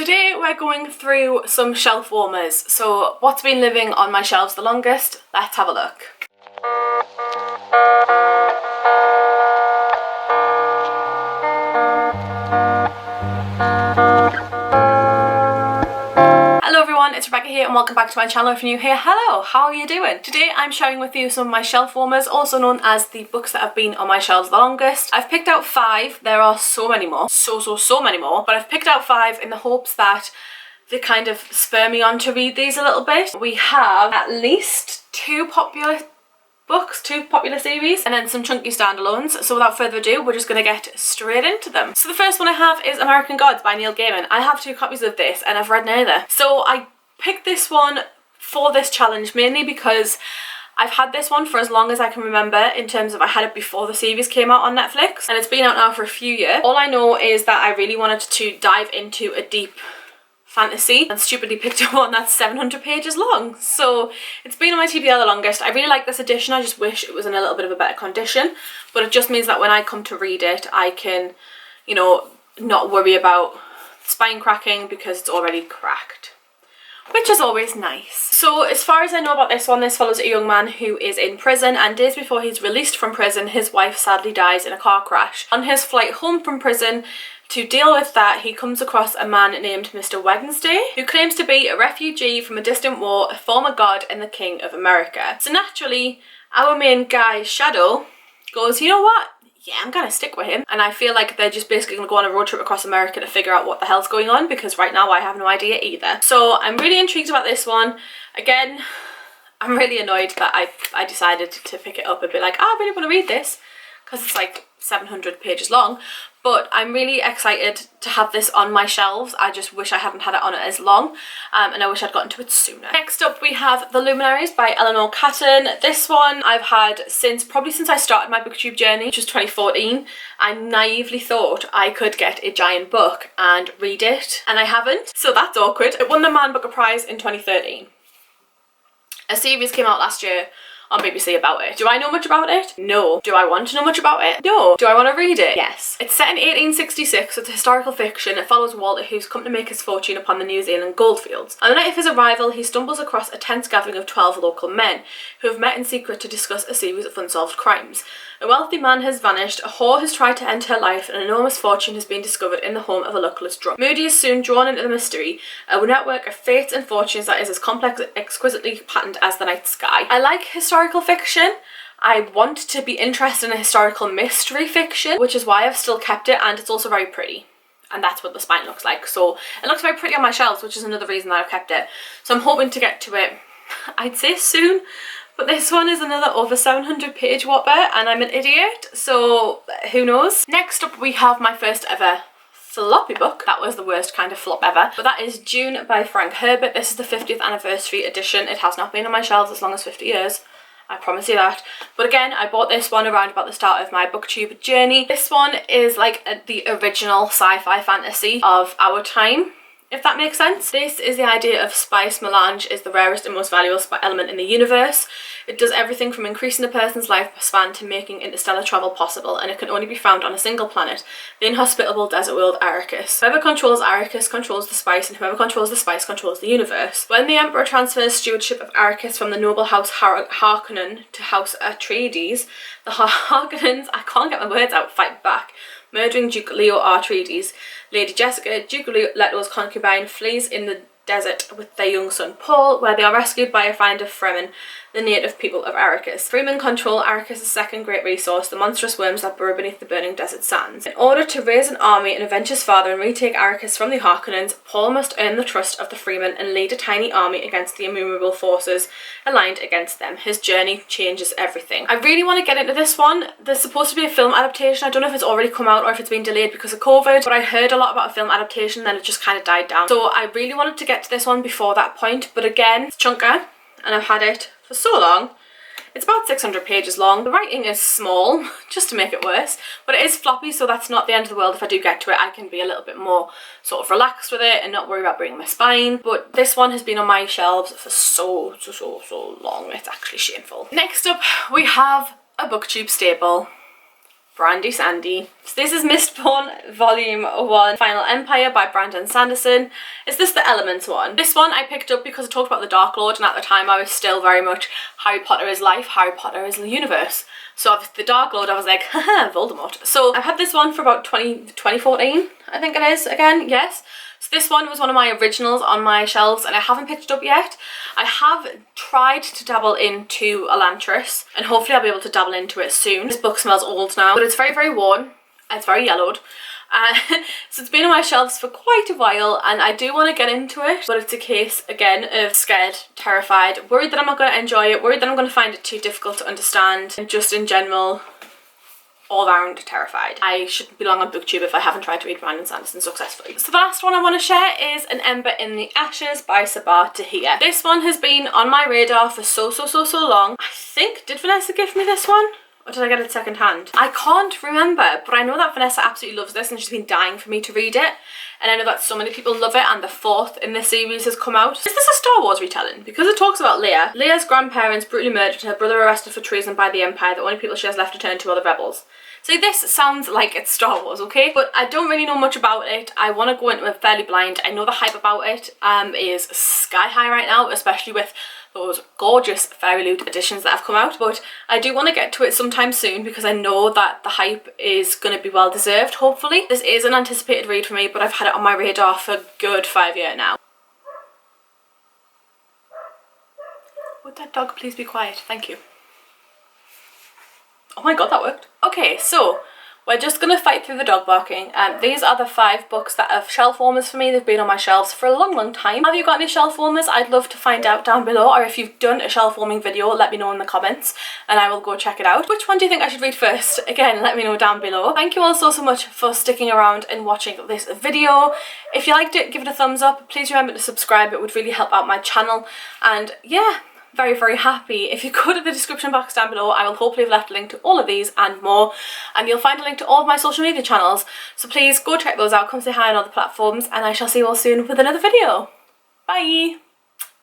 today we're going through some shelf warmers. So what's been living on my shelves the longest? Let's have a look. Hello everyone, it's Rebecca here and welcome back to my channel. If you're new here, hello, how are you doing? Today I'm sharing with you some of my shelf warmers, also known as the books that have been on my shelves the longest. I've picked out 5, there are so many more, so many more, but I've picked out 5 in the hopes that they kind of spur me on to read these a little bit. We have at least 2 popular books, 2 popular series, and then some chunky standalones. So without further ado, we're just going to get straight into them. So the first one I have is American Gods by Neil Gaiman. I have 2 copies of this and I've read neither. So I picked this one for this challenge mainly because I've had this one for as long as I can remember, in terms of I had it before the series came out on Netflix and it's been out now for a few years. All I know is that I really wanted to dive into a deep fantasy and stupidly picked up one that's 700 pages long. So it's been on my TBR the longest. I really like this edition. I just wish it was in a little bit of a better condition, but it just means that when I come to read it I can, you know, not worry about spine cracking because it's already cracked, which is always nice. So as far as I know about this one, this follows a young man who is in prison, and days before he's released from prison his wife sadly dies in a car crash. On his flight home from prison, to deal with that, he comes across a man named Mr. Wednesday, who claims to be a refugee from a distant war, a former god and the king of America. So naturally, our main guy, Shadow, goes, you know what? Yeah, I'm gonna stick with him. And I feel like they're just basically gonna go on a road trip across America to figure out what the hell's going on, because right now I have no idea either. So I'm really intrigued about this one. Again, I'm really annoyed that I decided to pick it up and be like, oh, I really want to read this, because it's like 700 pages long. But I'm really excited to have this on my shelves. I just wish I hadn't had it on it as long, and I wish I'd gotten to it sooner. Next up we have The Luminaries by Eleanor. This one I've had probably since I started my booktube journey, which was 2014. I naively thought I could get a giant book and read it, and I haven't, so that's awkward. It won the Man Booker Prize in 2013. A series came out last year on BBC about it. Do I know much about it? No. Do I want to know much about it? No. Do I want to read it? Yes. It's set in 1866, it's historical fiction. It follows Walter, who's come to make his fortune upon the New Zealand goldfields. On the night of his arrival, he stumbles across a tense gathering of 12 local men who have met in secret to discuss a series of unsolved crimes. A wealthy man has vanished, a whore has tried to end her life, and an enormous fortune has been discovered in the home of a luckless drunk. Moody is soon drawn into the mystery, a network of fates and fortunes that is as complex and exquisitely patterned as the night sky. I like historical fiction. I want to be interested in a historical mystery fiction, which is why I've still kept it, and it's also very pretty. And that's what the spine looks like. So it looks very pretty on my shelves, which is another reason that I've kept it. So I'm hoping to get to it, I'd say soon. But this one is another over 700 page whopper and I'm an idiot, so who knows. Next up we have my first ever floppy book. That was the worst kind of flop ever. But that is Dune by Frank Herbert. This is the 50th anniversary edition. It has not been on my shelves as long as 50 years. I promise you that. But again, I bought this one around about the start of my booktube journey. This one is like the original sci-fi fantasy of our time, if that makes sense. This is the idea of spice melange is the rarest and most valuable element in the universe. It does everything from increasing a person's lifespan to making interstellar travel possible, and it can only be found on a single planet, the inhospitable desert world Arrakis. Whoever controls Arrakis controls the spice, and whoever controls the spice controls the universe. When the Emperor transfers stewardship of Arrakis from the noble House Harkonnen to House Atreides, the Harkonnens, I can't get my words out, fight back, murdering Duke Leo Atreides. Lady Jessica, Duke Leto's concubine, flees in the desert with their young son Paul, where they are rescued by a find of Fremen, the native people of Arrakis. Fremen control Arrakis' second great resource, the monstrous worms that burrow beneath the burning desert sands. In order to raise an army and avenge his father and retake Arrakis from the Harkonnens, Paul must earn the trust of the Fremen and lead a tiny army against the innumerable forces aligned against them. His journey changes everything. I really want to get into this one. There's supposed to be a film adaptation. I don't know if it's already come out or if it's been delayed because of COVID, but I heard a lot about a film adaptation, then it just kind of died down. So I really wanted to get to this one before that point, but again, it's chunker and I've had it for so long. It's about 600 pages long. The writing is small, just to make it worse, but it is floppy, so that's not the end of the world. If I do get to it, I can be a little bit more sort of relaxed with it and not worry about breaking my spine. But this one has been on my shelves for so long. It's actually shameful. Next up, we have a booktube staple, Brandy Sandy. So this is Mistborn Volume 1, Final Empire by Brandon Sanderson. Is this the Elements one? This one I picked up because it talked about the Dark Lord, and at the time I was still very much Harry Potter is life, Harry Potter is the universe. So the Dark Lord, I was like, haha, Voldemort. So I've had this one for about 2014, I think it is, again, yes. So this one was one of my originals on my shelves and I haven't picked it up yet. I have tried to dabble into Elantris and hopefully I'll be able to dabble into it soon. This book smells old now, but it's very, very worn. It's very yellowed. So it's been on my shelves for quite a while and I do want to get into it, but it's a case, again, of scared, terrified, worried that I'm not going to enjoy it, worried that I'm going to find it too difficult to understand, and just in general, all round terrified. I shouldn't belong on BookTube if I haven't tried to read Brandon Sanderson successfully. So the last one I want to share is An Ember in the Ashes by Sabah Tahir. This one has been on my radar for so long. I think, did Vanessa give me this one? Or did I get it second hand? I can't remember, but I know that Vanessa absolutely loves this and she's been dying for me to read it. And I know that so many people love it and the fourth in this series has come out. Is this a Star Wars retelling? Because it talks about Leia. Leia's grandparents brutally murdered, her brother arrested for treason by the Empire. The only people she has left to turn to are the rebels. So this sounds like it's Star Wars, okay? But I don't really know much about it. I want to go into it fairly blind. I know the hype about it is sky high right now, especially with those gorgeous Fairy Loot editions that have come out, but I do want to get to it sometime soon because I know that the hype is going to be well deserved, hopefully. This is an anticipated read for me, but I've had it on my radar for a good 5 years now. Would that dog please be quiet? Thank you. Oh my god, that worked. Okay, so we're just going to fight through the dog barking. These are the 5 books that have shelf warmers for me. They've been on my shelves for a long time. Have you got any shelf warmers? I'd love to find out down below, or if you've done a shelf warming video, let me know in the comments and I will go check it out. Which one do you think I should read first? Again, let me know down below. Thank you all so much for sticking around and watching this video. If you liked it, give it a thumbs up. Please remember to subscribe. It would really help out my channel. And yeah, very happy. If you go to the description box down below, I will hopefully have left a link to all of these and more, and you'll find a link to all of my social media channels, so please go check those out, come say hi on all the platforms, and I shall see you all soon with another video. Bye!